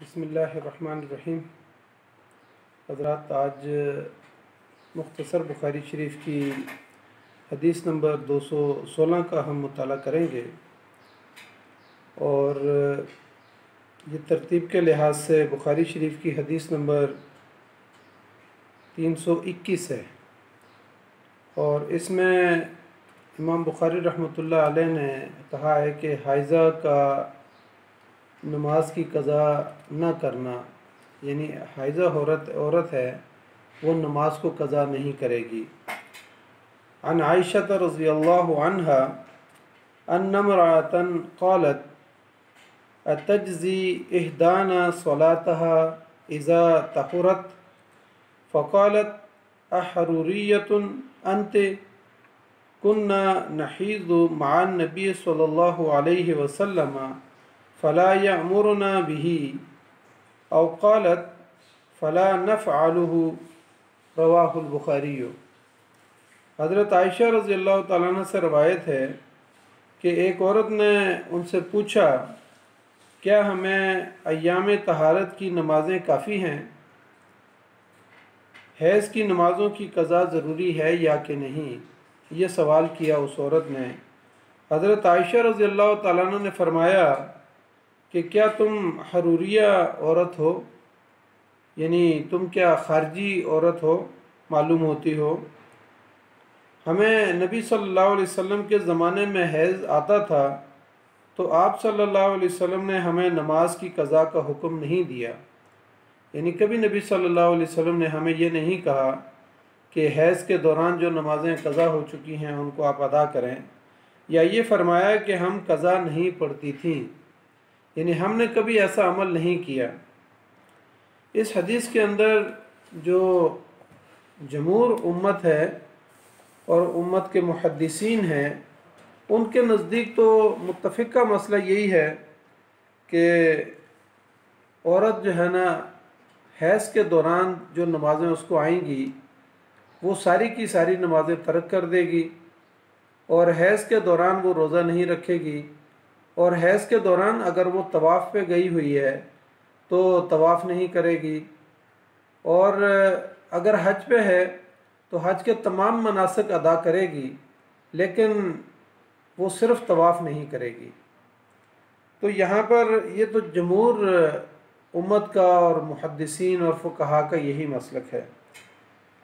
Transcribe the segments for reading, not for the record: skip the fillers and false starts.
بسم اللہ الرحمن الرحیم۔ حضرات، آج مختصر بخاری شریف کی حدیث نمبر 216 کا ہم مطالعہ کریں گے، اور یہ ترتیب کے لحاظ سے بخاری شریف کی حدیث نمبر 321 ہے، اور اس میں امام بخاری رحمۃ اللہ علیہ نے کہا ہے کہ حائضہ کا نماز کی قضا نہ کرنا، یعنی حائضہ عورت ہے وہ نماز کو قضا نہیں کرے گی۔ عن عائشہ رضی اللہ عنہا ان امرأۃ قالت اتجزی احدانا صلاتها اذا طہرت فقالت احروریۃ انت كنا نحیض مع النبی صلی اللہ علیہ وسلم فلا یأمرنا به او قالت فلا نفعله، رواہ البخاری۔ حضرت عائشہ رضی اللہ تعالیٰ عنہ سے روایت ہے کہ ایک عورت نے ان سے پوچھا، کیا ہمیں ایام طہارت کی نمازیں کافی ہیں؟ حیض کی نمازوں کی قضا ضروری ہے یا کہ نہیں؟ یہ سوال کیا اس عورت نے۔ حضرت عائشہ رضی اللہ تعالیٰ عنہ نے فرمایا کہ کیا تم حروریہ عورت ہو، یعنی تم کیا خارجی عورت ہو، معلوم ہوتی ہو؟ ہمیں نبی صلی اللہ علیہ وسلم کے زمانے میں حیض آتا تھا تو آپ صلی اللہ علیہ وسلم نے ہمیں نماز کی قضا کا حکم نہیں دیا، یعنی کبھی نبی صلی اللہ علیہ وسلم نے ہمیں یہ نہیں کہا کہ حیض کے دوران جو نمازیں قضا ہو چکی ہیں ان کو آپ ادا کریں، یا یہ فرمایا کہ ہم قضا نہیں پڑھتی تھیں، یعنی ہم نے کبھی ایسا عمل نہیں کیا۔ اس حدیث کے اندر جو جمہور امت ہے اور امت کے محدثین ہیں، ان کے نزدیک تو متفقہ مسئلہ یہی ہے کہ عورت جو ہے نا، حیض کے دوران جو نمازیں اس کو آئیں گی وہ ساری کی ساری نمازیں ترک کر دے گی، اور حیض کے دوران وہ روزہ نہیں رکھے گی، اور حیض کے دوران اگر وہ طواف پہ گئی ہوئی ہے تو طواف نہیں کرے گی، اور اگر حج پہ ہے تو حج کے تمام مناسک ادا کرے گی، لیکن وہ صرف طواف نہیں کرے گی۔ تو یہاں پر یہ تو جمہور امت کا اور محدثین اور فقہا کا یہی مسلک ہے۔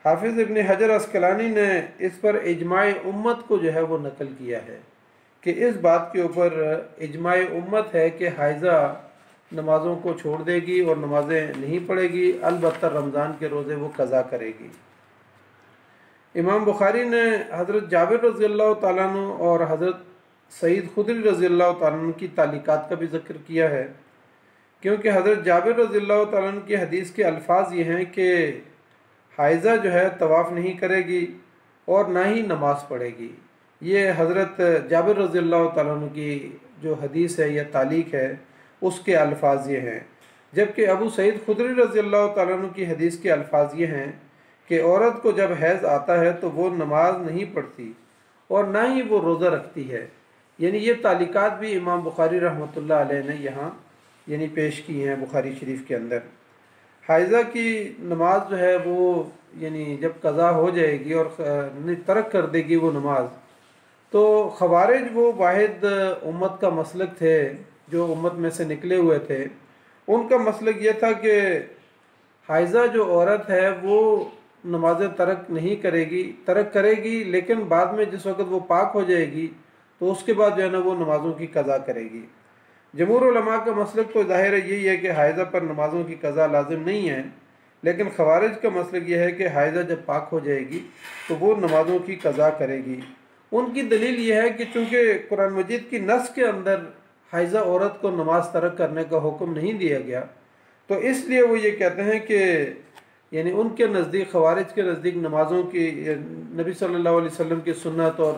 حافظ ابن حجر عسقلانی نے اس پر اجماع امت کو جو ہے وہ نقل کیا ہے کہ اس بات کے اوپر اجماع امت ہے کہ حائضہ نمازوں کو چھوڑ دے گی اور نمازیں نہیں پڑھے گی، البتہ رمضان کے روزے وہ قضا کرے گی۔ امام بخاری نے حضرت جابر رضی اللہ تعالیٰ عنہ اور حضرت سعید خدری رضی اللہ تعالیٰ عنہ کی تعلیقات کا بھی ذکر کیا ہے، کیونکہ حضرت جابر رضی اللہ تعالیٰ عنہ کی حدیث کے الفاظ یہ ہیں کہ حائضہ جو ہے طواف نہیں کرے گی اور نہ ہی نماز پڑھے گی۔ یہ حضرت جابر رضی اللہ تعالیٰ عنہ کی جو حدیث ہے یا تعلیق ہے اس کے الفاظ یہ ہیں، جبکہ ابو سعید خدری رضی اللہ تعالیٰ عنہ کی حدیث کے الفاظ یہ ہیں کہ عورت کو جب حیض آتا ہے تو وہ نماز نہیں پڑھتی اور نہ ہی وہ روزہ رکھتی ہے۔ یعنی یہ تعلیقات بھی امام بخاری رحمۃ اللہ علیہ نے یہاں پیش کی ہیں بخاری شریف کے اندر۔ حائضہ کی نماز جو ہے وہ جب قضا ہو جائے گی اور ترک کر دے گی وہ نماز، تو خوارج وہ واحد امت کا مسلک تھے جو امت میں سے نکلے ہوئے تھے، ان کا مسلک یہ تھا کہ حائضہ جو عورت ہے وہ نمازیں ترک نہیں کرے گی، ترک کرے گی، لیکن بعد میں جس وقت وہ پاک ہو جائے گی تو اس کے بعد جو ہے نا وہ نمازوں کی قضا کرے گی۔ جمہور علماء کا مسلک تو ظاہر یہی ہے کہ حائضہ پر نمازوں کی قضا لازم نہیں ہے، لیکن خوارج کا مسلک یہ ہے کہ حائضہ جب پاک ہو جائے گی تو وہ نمازوں کی قضا کرے گی۔ ان کی دلیل یہ ہے کہ چونکہ قرآن مجید کی نص کے اندر حائضہ عورت کو نماز ترک کرنے کا حکم نہیں دیا گیا، تو اس لیے وہ یہ کہتے ہیں کہ ان کے نزدیک، خوارج کے نزدیک، نمازوں کی نبی صلی اللہ علیہ وسلم کی سنت اور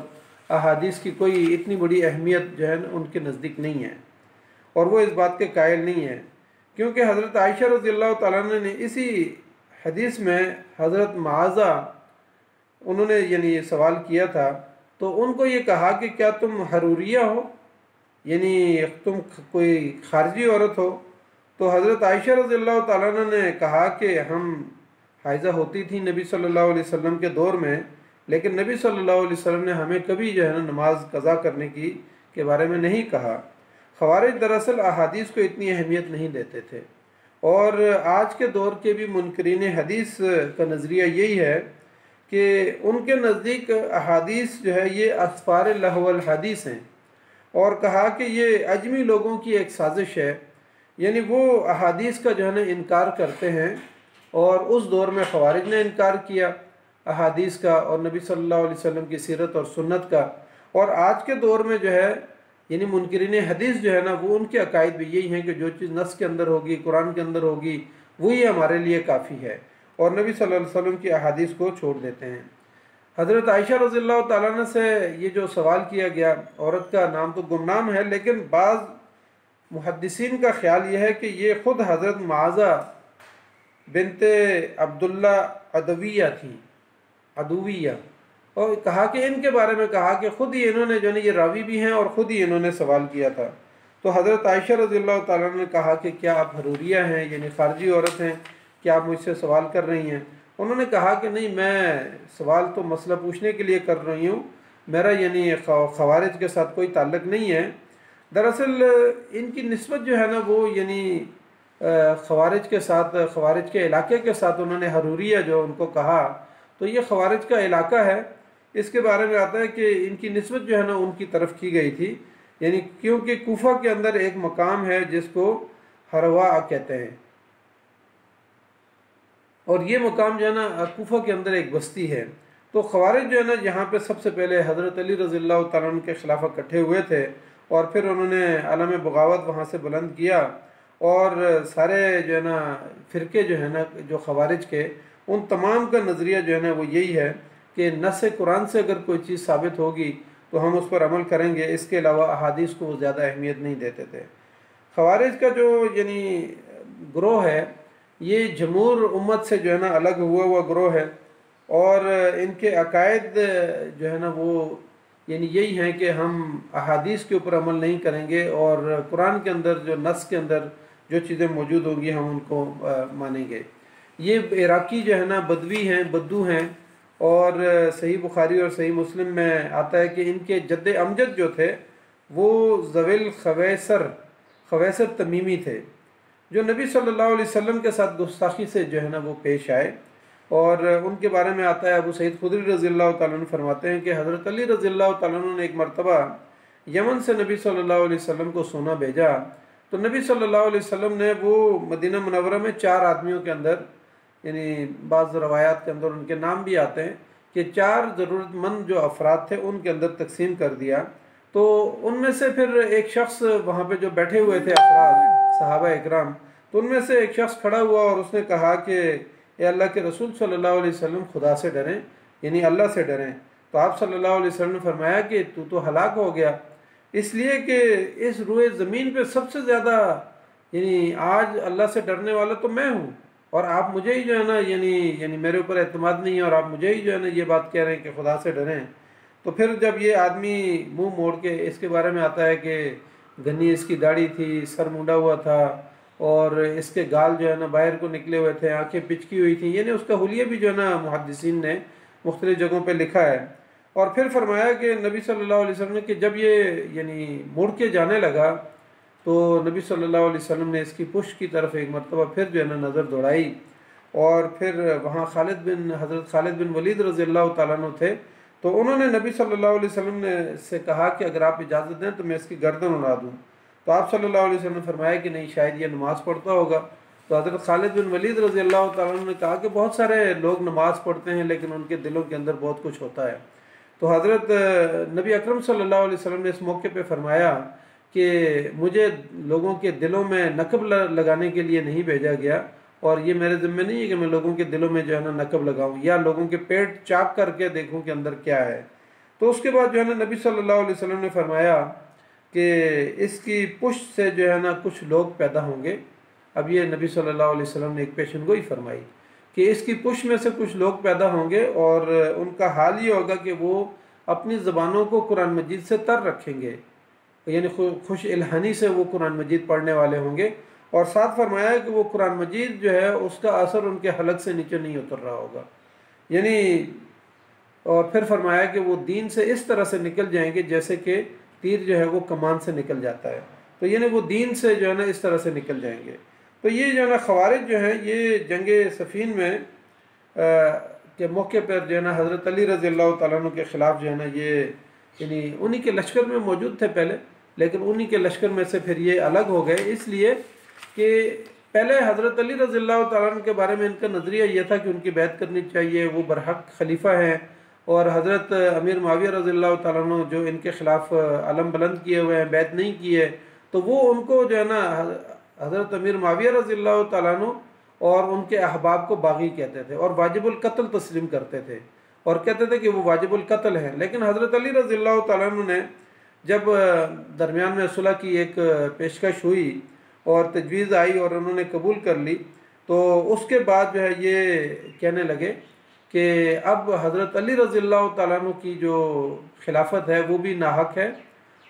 احادیث کی کوئی اتنی بڑی اہمیت جو ہے ان کے نزدیک نہیں ہے، اور وہ اس بات کے قائل نہیں ہیں، کیونکہ حضرت عائشہ رضی اللہ تعالیٰ عنہ نے اسی حدیث میں حضرت معاذہ انہوں نے یہ سوال کیا تھا، تو ان کو یہ کہا کہ کیا تم حروریہ ہو، یعنی تم کوئی خارجی عورت ہو؟ تو حضرت عائشہ رضی اللہ تعالیٰ عنہ نے کہا کہ ہم حائضہ ہوتی تھی نبی صلی اللہ علیہ وسلم کے دور میں، لیکن نبی صلی اللہ علیہ وسلم نے ہمیں کبھی جو ہے نا نماز قضا کرنے کے بارے میں نہیں کہا۔ خوارج دراصل احادیث کو اتنی اہمیت نہیں دیتے تھے، اور آج کے دور کے بھی منکرین حدیث کا نظریہ یہی ہے کہ ان کے نزدیک احادیث جو ہے یہ اسفار لہو الحدیث ہیں، اور کہا کہ یہ عجمی لوگوں کی ایک سازش ہے، یعنی وہ احادیث کا جو ہے نا انکار کرتے ہیں، اور اس دور میں خوارج نے انکار کیا احادیث کا اور نبی صلی اللہ علیہ وسلم کی سیرت اور سنت کا، اور آج کے دور میں جو ہے یعنی منکرین حدیث جو ہے نا وہ ان کے عقائد بھی یہی ہیں کہ جو چیز نص کے اندر ہوگی، قرآن کے اندر ہوگی، وہی ہمارے لیے کافی ہے، اور نبی صلی اللہ علیہ وسلم کی احادیث کو چھوڑ دیتے ہیں۔ حضرت عائشہ رضی اللہ تعالیٰ عنہ سے یہ جو سوال کیا گیا، عورت کا نام تو گمنام ہے، لیکن بعض محدثین کا خیال یہ ہے کہ یہ خود حضرت معاذہ بنت عبداللہ عدویہ تھی، عدویہ، اور کہا کہ ان کے بارے میں کہا کہ خود ہی انہوں نے جو ہے یہ راوی بھی ہیں اور خود ہی انہوں نے سوال کیا تھا۔ تو حضرت عائشہ رضی اللہ تعالیٰ عنہ نے کہا کہ کیا آپ حروریہ ہیں، یعنی خارجی عورت ہیں، کیا آپ مجھ سے سوال کر رہی ہیں؟ انہوں نے کہا کہ نہیں، میں سوال تو مسئلہ پوچھنے کے لیے کر رہی ہوں، میرا یعنی خوارج کے ساتھ کوئی تعلق نہیں ہے۔ دراصل ان کی نسبت جو ہے نا وہ یعنی خوارج کے ساتھ، خوارج کے علاقے کے ساتھ انہوں نے حروریہ جو ان کو کہا، تو یہ خوارج کا علاقہ ہے، اس کے بارے میں آتا ہے کہ ان کی نسبت جو ہے نا ان کی طرف کی گئی تھی، یعنی کیونکہ کوفہ کے اندر ایک مقام ہے جس کو ہروا کہتے ہیں، اور یہ مقام جو ہے نا کوفہ کے اندر ایک بستی ہے۔ تو خوارج جو ہے نا یہاں پہ سب سے پہلے حضرت علی رضی اللہ تعالیٰ عنہ کے خلاف اکٹھے ہوئے تھے، اور پھر انہوں نے علم بغاوت وہاں سے بلند کیا، اور سارے جو ہے نا فرقے جو ہے نا جو خوارج کے، ان تمام کا نظریہ جو ہے نا وہ یہی ہے کہ نص قرآن سے اگر کوئی چیز ثابت ہوگی تو ہم اس پر عمل کریں گے، اس کے علاوہ احادیث کو وہ زیادہ اہمیت نہیں دیتے تھے۔ خوارج کا جو یعنی گروہ ہے یہ جمہور امت سے جو ہے نا الگ ہوا گروہ ہے، اور ان کے عقائد جو ہے نا وہ یعنی یہی ہیں کہ ہم احادیث کے اوپر عمل نہیں کریں گے، اور قرآن کے اندر جو نص کے اندر جو چیزیں موجود ہوں گی ہم ان کو مانیں گے۔ یہ عراقی جو ہے نا بدوی ہیں، بدو ہیں، اور صحیح بخاری اور صحیح مسلم میں آتا ہے کہ ان کے جد امجد جو تھے وہ ذویل خویسر تمیمی تھے، جو نبی صلی اللہ علیہ وسلم کے ساتھ گستاخی سے جو ہے نا وہ پیش آئے، اور ان کے بارے میں آتا ہے ابو سعید خدری رضی اللہ تعالیٰ عنہ فرماتے ہیں کہ حضرت علی رضی اللہ تعالیٰ عنہ نے ایک مرتبہ یمن سے نبی صلی اللہ علیہ وسلم کو سونا بھیجا، تو نبی صلی اللہ علیہ وسلم نے وہ مدینہ منورہ میں 4 آدمیوں کے اندر، یعنی بعض روایات کے اندر ان کے نام بھی آتے ہیں کہ 4 ضرورت مند جو افراد تھے ان کے اندر تقسیم کر دیا۔ تو ان میں سے پھر ایک شخص وہاں پہ جو بیٹھے ہوئے تھے افراد صحابہ اکرام، تو ان میں سے ایک شخص کھڑا ہوا اور اس نے کہا کہ اے اللہ کے رسول صلی اللہ علیہ وسلم، خدا سے ڈریں، یعنی اللہ سے ڈریں۔ تو آپ صلی اللہ علیہ وسلم نے فرمایا کہ تو ہلاک ہو گیا، اس لیے کہ اس روئے زمین پہ سب سے زیادہ یعنی آج اللہ سے ڈرنے والا تو میں ہوں، اور آپ مجھے ہی جو ہے نا یعنی میرے اوپر اعتماد نہیں ہے، اور آپ مجھے ہی جو ہے نا یہ بات کہہ رہے ہیں کہ خدا سے ڈریں۔ تو پھر جب یہ آدمی منہ موڑ کے، اس کے بارے میں آتا ہے کہ گھنی اس کی داڑھی تھی، سر مونڈا ہوا تھا، اور اس کے گال جو ہے نا باہر کو نکلے ہوئے تھے، آنکھیں پچکی ہوئی تھیں، یعنی اس کا حلیہ بھی جو ہے نا محدثین نے مختلف جگہوں پہ لکھا ہے۔ اور پھر فرمایا کہ نبی صلی اللہ علیہ وسلم نے کہ جب یہ یعنی مڑ کے جانے لگا تو نبی صلی اللہ علیہ وسلم نے اس کی پشت کی طرف ایک مرتبہ پھر جو ہے نا نظر دوڑائی، اور پھر وہاں حضرت خالد بن ولید رضی اللہ تعالیٰ عنہ تھے، تو انہوں نے نبی صلی اللہ علیہ وسلم نے سے کہا کہ اگر آپ اجازت دیں تو میں اس کی گردن اڑا دوں۔ تو آپ صلی اللہ علیہ وسلم نے فرمایا کہ نہیں، شاید یہ نماز پڑھتا ہوگا۔ تو حضرت خالد بن ولید رضی اللہ تعالیٰ عنہ نے کہا کہ بہت سارے لوگ نماز پڑھتے ہیں لیکن ان کے دلوں کے اندر بہت کچھ ہوتا ہے۔ تو حضرت نبی اکرم صلی اللہ علیہ وسلم نے اس موقع پہ فرمایا کہ مجھے لوگوں کے دلوں میں نقب لگانے کے لیے نہیں بھیجا گیا، اور یہ میرے ذمہ نہیں ہے کہ میں لوگوں کے دلوں میں جو ہے نا نقب لگاؤں یا لوگوں کے پیٹ چاک کر کے دیکھوں کہ اندر کیا ہے۔ تو اس کے بعد جو ہے نا نبی صلی اللہ علیہ وسلم نے فرمایا کہ اس کی پشت سے جو ہے نا کچھ لوگ پیدا ہوں گے۔ اب یہ نبی صلی اللہ علیہ وسلم نے ایک پیشن گوئی فرمائی کہ اس کی پشت میں سے کچھ لوگ پیدا ہوں گے، اور ان کا حال یہ ہوگا کہ وہ اپنی زبانوں کو قرآن مجید سے تر رکھیں گے، یعنی خوش الہانی سے وہ قرآن مجید پڑھنے والے ہوں گے، اور ساتھ فرمایا کہ وہ قرآن مجید جو ہے اس کا اثر ان کے حلق سے نیچے نہیں اتر رہا ہوگا، یعنی اور پھر فرمایا کہ وہ دین سے اس طرح سے نکل جائیں گے جیسے کہ تیر جو ہے وہ کمان سے نکل جاتا ہے، تو یعنی وہ دین سے جو ہے نا اس طرح سے نکل جائیں گے۔ تو یہ جو ہے نا خوارج جو ہیں یہ جنگ صفین میں کے موقع پر جو ہے نا حضرت علی رضی اللہ تعالیٰ عنہ کے خلاف جو ہے نا یہ یعنی انہی کے لشکر میں موجود تھے پہلے، لیکن انہی کے لشکر میں سے پھر یہ الگ ہو گئے، اس لیے کہ پہلے حضرت علی رضی اللہ تعالیٰ عنہ کے بارے میں ان کا نظریہ یہ تھا کہ ان کی بیعت کرنی چاہیے، وہ برحق خلیفہ ہیں، اور حضرت امیر معاویہ رضی اللہ تعالیٰ عنہ جو ان کے خلاف علم بلند کیے ہوئے ہیں، بیعت نہیں کیے، تو وہ ان کو جو ہے نا حضرت امیر معاویہ رضی اللہ تعالیٰ عنہ اور ان کے احباب کو باغی کہتے تھے اور واجب القتل تسلیم کرتے تھے اور کہتے تھے کہ وہ واجب القتل ہیں۔ لیکن حضرت علی رضی اللہ تعالیٰ عنہ نے جب درمیان میں صلح کی ایک پیشکش ہوئی اور تجویز آئی اور انہوں نے قبول کر لی، تو اس کے بعد جو ہے یہ کہنے لگے کہ اب حضرت علی رضی اللہ تعالیٰ عنہ کی جو خلافت ہے وہ بھی ناحق ہے،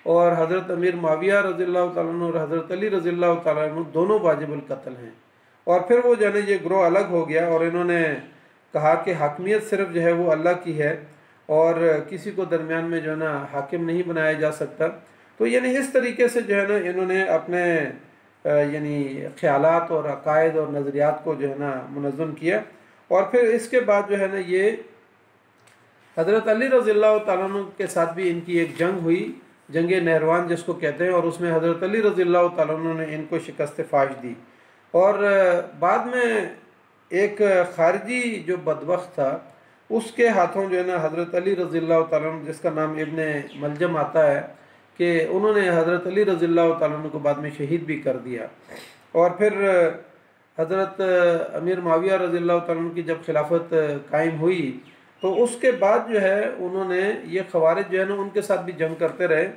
اور حضرت امیر معاویہ رضی اللہ تعالیٰ عنہ اور حضرت علی رضی اللہ تعالیٰ عنہ دونوں واجب القتل ہیں۔ اور پھر وہ جو ہے نا یہ گروہ الگ ہو گیا اور انہوں نے کہا کہ حاکمیت صرف جو ہے وہ اللہ کی ہے اور کسی کو درمیان میں جو ہے نا حاکم نہیں بنایا جا سکتا۔ تو یعنی اس طریقے سے جو ہے نا انہوں نے اپنے یعنی خیالات اور عقائد اور نظریات کو جو ہے نا منظم کیا، اور پھر اس کے بعد جو ہے نا یہ حضرت علی رضی اللہ تعالیٰ عنہ کے ساتھ بھی ان کی ایک جنگ ہوئی، جنگ نہروان جس کو کہتے ہیں، اور اس میں حضرت علی رضی اللہ تعالیٰ عنہ نے ان کو شکست فاش دی، اور بعد میں ایک خارجی جو بدبخت تھا اس کے ہاتھوں جو ہے نا حضرت علی رضی اللہ تعالیٰ عنہ، جس کا نام ابن ملجم آتا ہے، کہ انہوں نے حضرت علی رضی اللہ تعالیٰ عنہ کو بعد میں شہید بھی کر دیا۔ اور پھر حضرت امیر معاویہ رضی اللہ تعالیٰ عنہ کی جب خلافت قائم ہوئی تو اس کے بعد جو ہے انہوں نے یہ خوارج جو ہے نا ان کے ساتھ بھی جنگ کرتے رہے،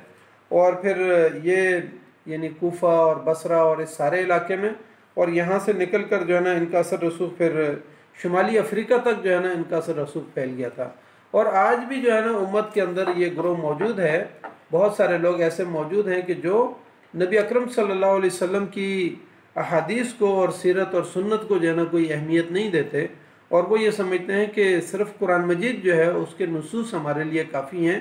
اور پھر یہ یعنی کوفہ اور بصرہ اور اس سارے علاقے میں، اور یہاں سے نکل کر جو ہے نا ان کا اثر رسوخ پھر شمالی افریقہ تک جو ہے نا ان کا اثر رسوخ پھیل گیا تھا، اور آج بھی جو ہے نا امت کے اندر یہ گروہ موجود ہے۔ بہت سارے لوگ ایسے موجود ہیں کہ جو نبی اکرم صلی اللہ علیہ وسلم کی احادیث کو اور سیرت اور سنت کو جو ہے نا کوئی اہمیت نہیں دیتے، اور وہ یہ سمجھتے ہیں کہ صرف قرآن مجید جو ہے اس کے نصوص ہمارے لیے کافی ہیں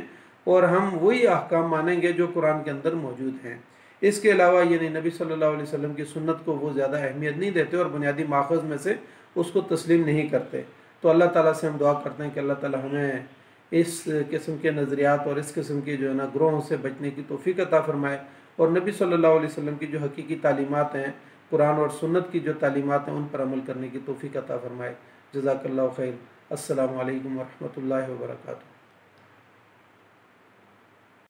اور ہم وہی احکام مانیں گے جو قرآن کے اندر موجود ہیں، اس کے علاوہ یعنی نبی صلی اللہ علیہ وسلم کی سنت کو وہ زیادہ اہمیت نہیں دیتے اور بنیادی ماخذ میں سے اس کو تسلیم نہیں کرتے۔ تو اللہ تعالیٰ سے ہم دعا کرتے ہیں کہ اللہ تعالیٰ ہمیں اس قسم کے نظریات اور اس قسم کے جو ہے نا گروہوں سے بچنے کی توفیق عطا فرمائے، اور نبی صلی اللہ علیہ وسلم کی جو حقیقی تعلیمات ہیں، قرآن اور سنت کی جو تعلیمات ہیں، ان پر عمل کرنے کی توفیق عطا فرمائے۔ جزاک اللہ خیر۔ السلام علیکم ورحمۃ اللہ وبرکاتہ۔